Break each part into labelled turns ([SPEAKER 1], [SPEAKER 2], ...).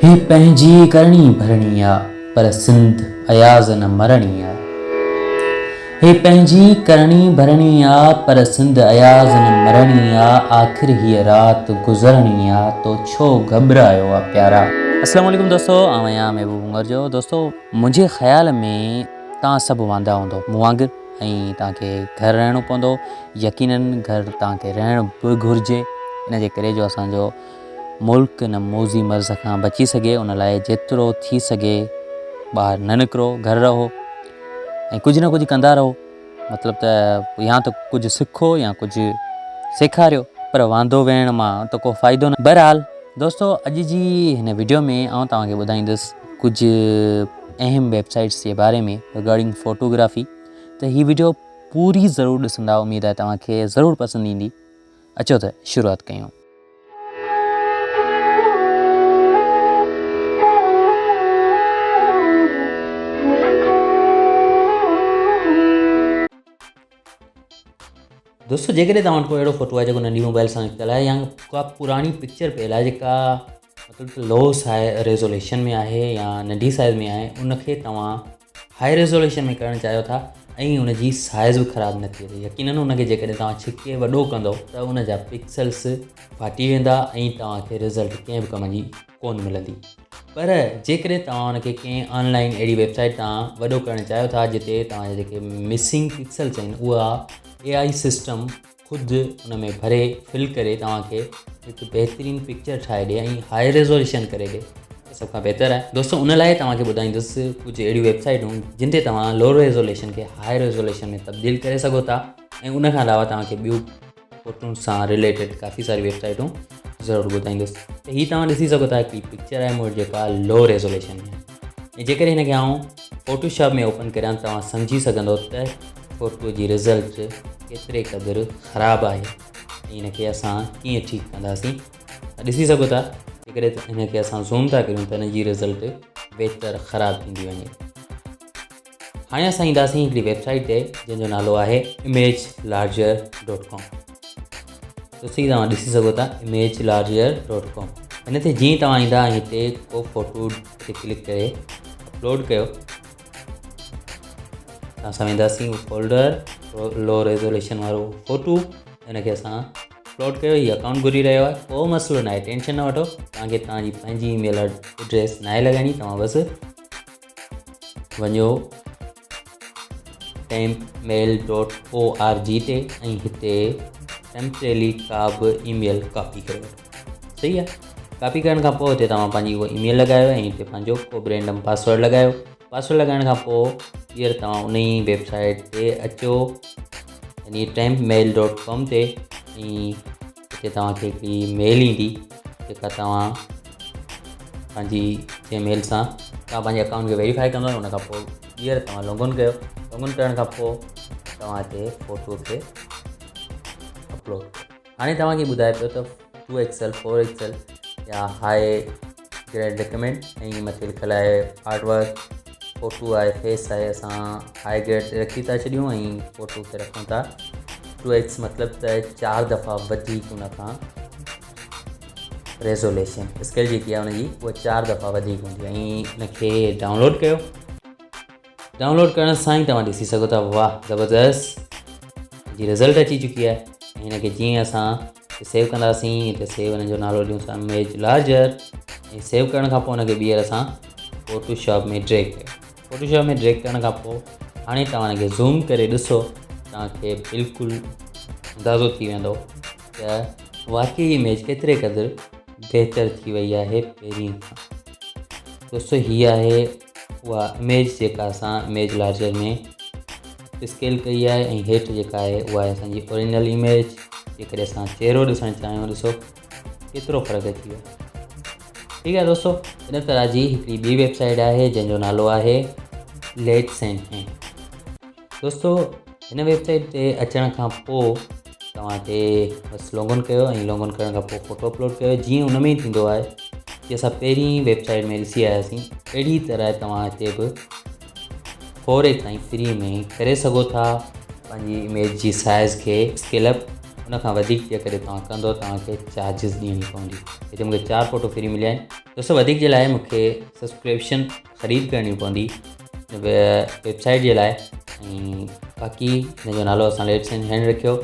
[SPEAKER 1] हे पंहिंजी करणी भरणी आ पर सिंध अयाज़ न मरणी आ। हे पंहिंजी करणी भरणी आ पर सिंध अयाज़ न मरणी आ। आख़िर हीअ रात गुज़रणी आ तो छो घबरायो आ प्यारा। अस्सलाम वालेकुम दोस्तों, आहियां महबूब उमर जो। दोस्तों, मुंहिंजे ख़्याल में तव्हां सभु वांदा हूंदो मूं वांगुरु ऐं तव्हांखे घरु रहणो पवंदो। यकीनन घरु तव्हांखे रहणु बि घुरिजे। इन जे करे जो असांजो मुल्क न मौज़ी मर्ज़ खां बची सघे, उन लाइ जेतिरो थी सघे ॿाहिरि न निकिरो, घरु रहो ऐं कुझु न कुझु कंदा रहो। मतिलबु त या त कुझु सिखो या कुझु सेखारियो, पर वांदो वेहण मां त को फ़ाइदो न। बहरहाल दोस्तों, अॼु जी हिन वीडियो में आउं तव्हांखे ॿुधाईंदुसि कुझु अहम वेबसाइट्स जे बारे में रिगार्डिंग फ़ोटोग्राफ़ी। त हीअ वीडियो पूरी ज़रूरु ॾिसंदा, उमेदु आहे तव्हांखे ज़रूरु पसंदि ईंदी। अचो त शुरूआति कयूं। दोस्तों, जेकॾहिं तव्हां वटि कोई अहिड़ो फ़ोटो आहे जेको नंढी मोबाइल सां निकितल आहे या का पुराणी पिक्चर पियल आहे जेका मतिलबु लो रेज़ोल्यूशन में आहे या नंढी साइज़ में आहे, उनखे तव्हां हाई रेज़ोल्यूशन में करणु चाहियो था ऐं उनजी साइज़ बि ख़राबु न थिए, यकीनन उनखे जेकॾहिं तव्हां छिके वॾो कंदो त उन जा पिक्सल्स फाटी वेंदा ऐं तव्हांखे रिज़ल्ट कंहिं बि कम जी कोन मिलंदी। पर जेकॾहिं तव्हां उनखे कंहिं ऑनलाइन अहिड़ी वेबसाइट तां वॾो करणु चाहियो था जिते तव्हांजा जेके मिसिंग पिक्सल्स आहिनि उहा AI सिस्टम ख़ुदि उन में भरे फिल करे तव्हांखे हिकु बहितरीनु पिक्चर ठाहे ॾिए ऐं हाई रेज़ोल्यूशन करे ॾिए, सभ खां बहितरु आहे। दोस्तों, उन लाइ तव्हांखे ॿुधाईंदुसि कुझु अहिड़ियूं वेबसाइटूं जिन ते तव्हां लो रेज़ोल्यूशन खे हाई रेज़ोल्यूशन में तब्दील करे सघो था ऐं उन खां अलावा तव्हांखे ॿियूं फ़ोटुनि सां रिलेटेड काफ़ी सारी वेबसाइटूं ज़रूरु ॿुधाईंदुसि। त हीअ तव्हां ॾिसी सघो था हिकिड़ी पिक्चर आहे मूं वटि जेका लो रेज़ोल्यूशन में आहे ऐं जेकॾहिं हिनखे आउं फ़ोटोशॉप में ओपन करियां तव्हां सम्झी सघंदो त फ़ोटो जी रिज़ल्ट केतिरे क़दुरु ख़राबु आहे ऐं हिनखे असां कीअं ठीकु कंदासीं। ॾिसी सघो था, जेकॾहिं हिनखे असां ज़ूम था करियूं त हिनजी रिज़ल्ट बहितरु ख़राबु थींदी वञे। हाणे असां ईंदासीं हिकिड़ी वेबसाइट ते जंहिंजो नालो आहे imagelarger.com। दोस्ती, तव्हां ॾिसी सघो था imagelarger.com। हिन ते जीअं तव्हां ईंदा हिते को फ़ोटो ते क्लिक करे अपलोड कयो, असां वेंदासीं फोल्डर लो रेज़ोल्यूशन वारो फ़ोटो, हिनखे असां अपलोड कयो। हीअ अकाउंट घुरी रहियो आहे, को मसइलो न आहे, टेंशन न वठो। तव्हांखे तव्हांजी पंहिंजी ईमेल एड्रेस न आहे लॻाइणी, तव्हां बसि वञो tempmail.org ते ऐं हिते टेम्परेरी का बि ईमेल कॉपी करे वठो। सही आहे, कॉपी करण खां पोइ हिते तव्हां पंहिंजी उहा ईमेल लॻायो ऐं हिते पंहिंजो को रैंडम पासवर्ड लॻायो। पासवर्ड लॻाइण खां पोइ हींअर तव्हां उन ई वेबसाइट ते अचो, यानी tempmail.com ते, ऐं हिते तव्हांखे हिकिड़ी मेल ईंदी जेका तव्हां पंहिंजी जंहिं मेल सां तव्हां पंहिंजे अकाउंट खे वेरीफाई कंदो उन खां पोइ हींअर तव्हां लॉगिन कयो। लॉगिन करण खां पोइ तव्हां हिते फ़ोटो खे अपलोड कयो। हाणे तव्हांखे ॿुधाए पियो त 2XL 4XL या हाई ग्रेड रिकमेंड ऐं मथे लिखियलु आहे आर्टवर्क फ़ोटो आहे, फेस आहे, असां हाई ग्रेड ते रखी था छॾियूं ऐं फ़ोटो खे रखूं था 2x, मतिलबु त 4 दफ़ा वधीक उन खां रेज़ोल्यूशन स्केल जेकी आहे उनजी उहा 4 दफ़ा वधीक हूंदी आहे। ऐं हिनखे डाउनलोड कयो। डाउनलोड करण सां ई तव्हां ॾिसी सघो था, वाह ज़बरदस्त जी रिज़ल्ट अची चुकी आहे। ऐं हिनखे जीअं असां सेव कंदासीं, हिते सेव हिन जो नालो ॾियूं imagelarger ऐं सेव करण खां पोइ हुनखे ॿीहर असां फ़ोटोशॉप में ड्रैग कयो। फ़ोटोशॉप में ड्रैग करण खां पोइ हाणे तव्हां हिनखे ज़ूम करे ॾिसो, तव्हांखे बिल्कुलु अंदाज़ो थी वेंदो त वाकई इमेज केतिरे क़दुरु बहितरु थी वई आहे पहिरीं खां। दोस्तों, हीअ आहे उहा इमेज जेका असां imagelarger में स्केल कई आहे ऐं हेठि जेका आहे उहा आहे असांजी ओरिजिनल इमेज। जेकॾहिं असां चहिरो ॾिसणु चाहियूं, ॾिसो केतिरो फ़र्क़ु अची वियो। ठीकु आहे दोस्तों, इन तरह जी हिकिड़ी ॿी वेबसाइट आहे जंहिंजो नालो आहे लेट्स एंड हैंड। दोस्तों, हिन वेबसाइट ते अचण खां पोइ तव्हां हिते बसि लॉगिन कयो ऐं लॉगिन करण खां पोइ फ़ोटो अपलोड कयो। जीअं उन में ई थींदो आहे कि असां पहिरीं वेबसाइट में ॾिसी आयासीं, अहिड़ी तरह तव्हां हिते बि 4x ताईं फ्री में करे सघो था पंहिंजी इमेज जी साइज़ खे स्केल अप उनखां वधीक जेकॾहिं तव्हां कंदो तव्हांखे चार्जिस ॾियणी पवंदी। हिते मूंखे 4 फ़ोटो फ्री मिलिया आहिनि। दोस्तों वधीक जे लाइ मूंखे सब्सक्रिप्शन ख़रीद करणी पवंदी वेबसाइट जे लाइ, ऐं बाक़ी हिनजो नालो असां लेट्स एंड हैंड रखियो।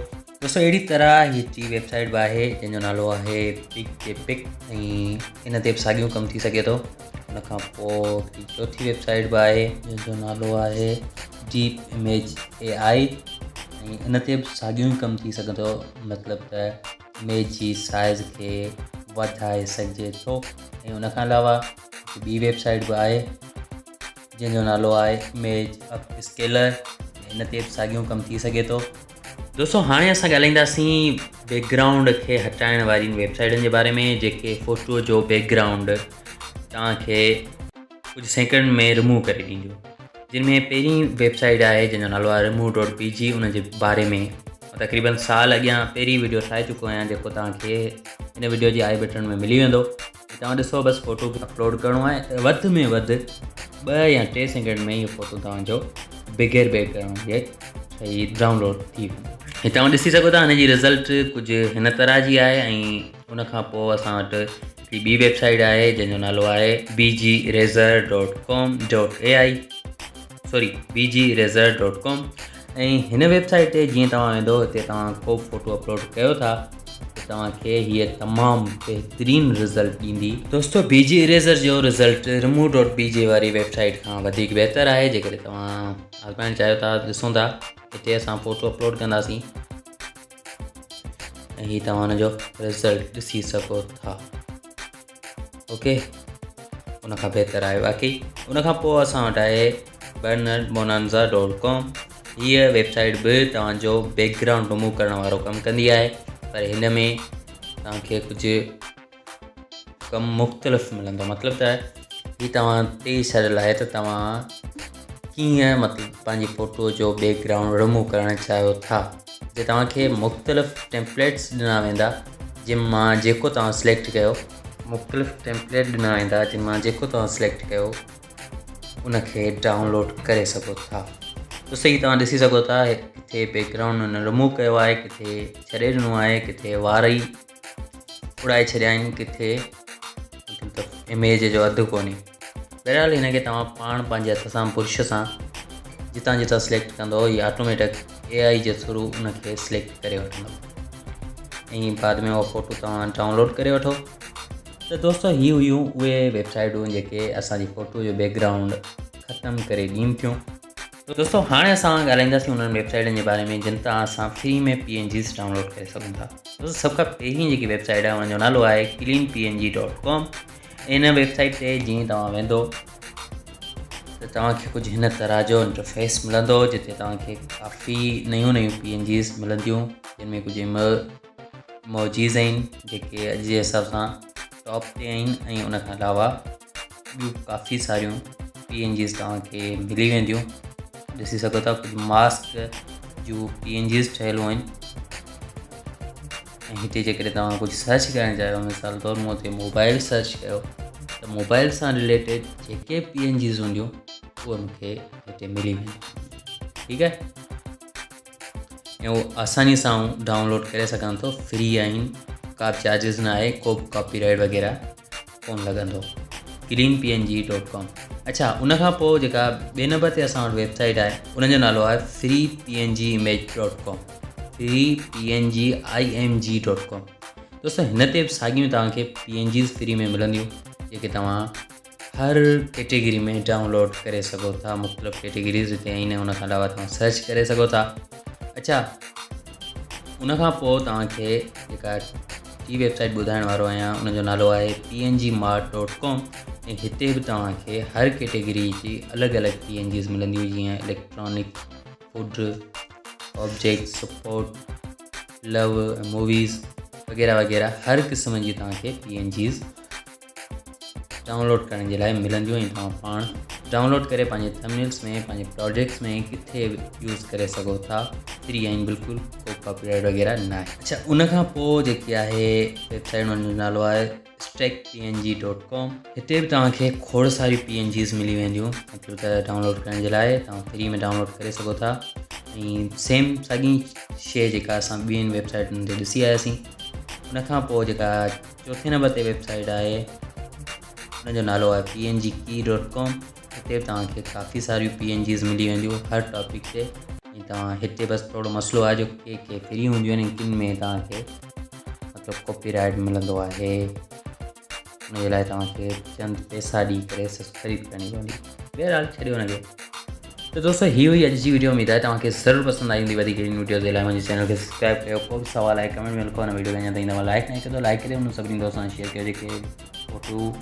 [SPEAKER 1] दोस्तों अहिड़ी तरह हिकड़ी वेबसाइट बि आहे जंहिंजो नालो आहे पिक, ऐं इन ते बि साॻियो कमु थी सघे थो। उनखां पोइ चौथी वेबसाइट बि आहे जंहिंजो नालो आहे डीप इमेज AI, ऐं इन ते बि साॻियो ई कमु थी सघंदो, मतिलबु त इमेज जी साइज़ खे वधाए सघिजे थो। ऐं उनखां अलावा ॿी वेबसाइट बि आहे जंहिंजो नालो आहे इमेज अपस्केलर, इन ते बि साॻियो कमु थी सघे थो। दोस्तों हाणे असां ॻाल्हाईंदासीं बैकग्राउंड खे हटाइण वारी वेबसाइटनि जे बारे में, जेके फ़ोटो जो बैकग्राउंड तव्हांखे कुझु सेकंड में रिमूव करे ॾींदियूं। जिन में पहिरीं वेबसाइट आहे जंहिंजो नालो आहे remove.pg। उन जे बारे में तक़रीबन साल अॻियां पहिरीं वीडियो ठाहे चुको आहियां, जेको तव्हांखे हिन वीडियो जी आई बटन में मिली वेंदो। तव्हां ॾिसो, बसि फ़ोटो अपलोड करिणो आहे, वधि में वधि 2 या 3 सेकंड में इहो फ़ोटो तव्हांजो बिगेर बैकग्राउंड जे ठही डाउनलोड थी वेंदो। ही तव्हां ॾिसी सघो था, हिन जी रिज़ल्ट कुझु हिन तरह जी आहे। ऐं उनखां पोइ असां वटि हिकिड़ी ॿी वेबसाइट आहे जंहिंजो नालो आहे bgrazor.com। ऐं हिन वेबसाइट ते जीअं तव्हां वेंदो, हिते तव्हां को फ़ोटो अपलोड कयो था त तव्हांखे हीअ तमामु बहितरीनु रिज़ल्ट ॾींदी। दोस्तों BG इरेज़र जो रिज़ल्ट remove.pg वारी वेबसाइट खां वधीक बहितरु आहे। जेकॾहिं तव्हां आज़माइणु चाहियो था, ॾिसूं था, हिते असां फ़ोटो अपलोड कंदासीं ऐं हीअ तव्हां हुनजो रिज़ल्ट ॾिसी सघो था। ओके, उनखां बहितरु आहे बाक़ी। उनखां पोइ असां वटि आहे bernardbonanza.com। हीअ वेबसाइट बि तव्हांजो बैकग्राउंड रिमूव करण वारो कमु कंदी आहे, पर हिन में तव्हांखे कुझु कमु मुख़्तलिफ़ मिलंदो। मतिलबु त हीअ तव्हां ते छॾियल आहे त तव्हां कीअं मतिलबु पंहिंजी फ़ोटो जो बैकग्राउंड रिमूव करणु चाहियो था। जे तव्हांखे मुख़्तलिफ़ टेम्पलेट्स ॾिना वेंदा, जिन मां जेको तव्हां सिलेक्ट कयो, मुख़्तलिफ़ टेम्पलेट ॾिना वेंदा जिन मां जेको तव्हां सिलेक्ट कयो उनखे डाउनलोड करे सघो था। त सही तव्हां ॾिसी सघो था, किथे बैकग्राउंड हुन रिमूव कयो आहे, किथे छॾे ॾिनो आहे, किथे वार ई उड़ाए छॾिया आहिनि, किथे मतिलबु इमेज जो अधु कोन्हे। बहरहाल हिनखे तव्हां पाण पंहिंजे हथ सां बुर्श सां जितां जितां सिलेक्ट कंदो, इहा ऑटोमेटिक AI जे थ्रू उनखे सिलेक्ट करे वठंदो ऐं बाद में उहो फ़ोटो तव्हां डाउनलोड करे वठो। त दोस्तों ही हुयूं उहे वेबसाइटूं जेके असांजी फ़ोटो जो बैकग्राउंड ख़तमु करे ॾीनि थियूं। तो दोस्तों हाणे असां ॻाल्हाईंदासीं उन्हनि वेबसाइटनि जे बारे में जिन तां असां फ्री में PNGs डाउनलोड करे सघूं था। दोस्तों सभ खां पहिरीं जेकी वेबसाइट आहे उनजो नालो आहे cleanpng.com। इन वेबसाइट ते जीअं तव्हां वेंदो त तव्हांखे कुझु हिन तरह जो इंटरफेस मिलंदो, जिते तव्हांखे काफ़ी नयूं PNGs मिलंदियूं, जिन में कुझु इमोजीज़ आहिनि जेके अॼु जे हिसाब सां टॉप ते आहिनि, ऐं उनखां अलावा ॿियूं काफ़ी सारियूं PNGs तव्हांखे मिली वेंदियूं। ॾिसी सघो था, कुझु मास्क जूं PNGs ठहियलूं आहिनि। ऐं हिते जेकॾहिं तव्हां कुझु सर्च करणु चाहियो, मिसाल तौरु मूं ते मोबाइल सर्च कयो त मोबाइल सां रिलेटेड जेके PNGs हूंदियूं उहे मूंखे हिते मिली वेंदियूं। ठीकु आहे, ऐं उहो आसानी सां डाउनलोड करे सघां थो, फ्री आहिनि, का बि चार्जिस न आहे, को बि कॉपीराइट वग़ैरह कोन लॻंदो। cleanpng.com। अच्छा, उनखां पोइ जेका ॿिए नंबर ते असां वटि वेबसाइट आहे उनजो नालो आहे freepngimage.com, freepngimg.com। दोस्तों हिन ते बि साॻियूं तव्हांखे PNGs फ्री में मिलंदियूं, जेके तव्हां हर कैटेगरी में डाउनलोड करे सघो था। मुख़्तलिफ़ कैटेगरीज़ हिते आहिनि, उनखां अलावा तव्हां सर्च करे सघो था। अच्छा, उनखां पोइ तव्हांखे जेका टी वेबसाइट ॿुधाइण वारो आहियां उनजो नालो आहे pngmart.com। ऐं हिते बि तव्हांखे हर कैटेगरी जी अलॻि अलॻि PNGs मिलंदियूं, जीअं electronic, food, object, sport, love, movies वग़ैरह वग़ैरह हर क़िस्म जी तव्हांखे PNGs डाउनलोड करण जे लाइ मिलंदियूं, ऐं तव्हां पाण डाउनलोड करे पंहिंजे थंबनेल्स में, पंहिंजे प्रोजेक्ट्स में किथे बि यूज़ करे सघो था। फ्री आहिनि बिल्कुलु, को कॉपीराइट वग़ैरह न आहे। अच्छा, उनखां पोइ जेकी आहे वेबसाइट उनजो नालो आहे stackpng.com। हिते बि तव्हांखे खोड़ सारी PNGs मिली वेंदियूं, मतिलबु त डाउनलोड करण जे लाइ तव्हां फ्री में डाउनलोड करे सघो था। ऐं सेम साॻी शइ जेका असां ॿियनि वेबसाइटुनि ते ॾिसी आयासीं। उनखां पोइ जेका चौथे नंबर ते वेबसाइट आहे उनजो नालो आहे pngkey.com। हिते तव्हांखे काफ़ी सारियूं PNGs मिली वेंदियूं हर टॉपिक ते। ऐं तव्हां हिते बसि थोरो मसइलो आहे जो के फ्री हूंदियूं आहिनि, किन में तव्हांखे मतिलबु कॉपीराइट मिलंदो आहे। उनजे लाइ तव्हांखे चंद पैसा ॾेई करे ख़रीद करणी पवंदी। बहरहाल छॾियो हुनखे। तो दोस्तों ही हुई अॼु जी वीडियो। उम्मीद आहे तव्हांखे ज़रूरु पसंदि आई हूंदी। वधीक इन वीडियो जे लाइ मुंहिंजे चैनल खे सब्सक्राइब कयो। को बि सवाल आहे कमेंट में लिखो। हिन वीडियो खे अञा ताईं तव्हां लाइक न कयो त लाइक करे उन सभिनी दोस्तनि सां शेयर कयो जेके फोटू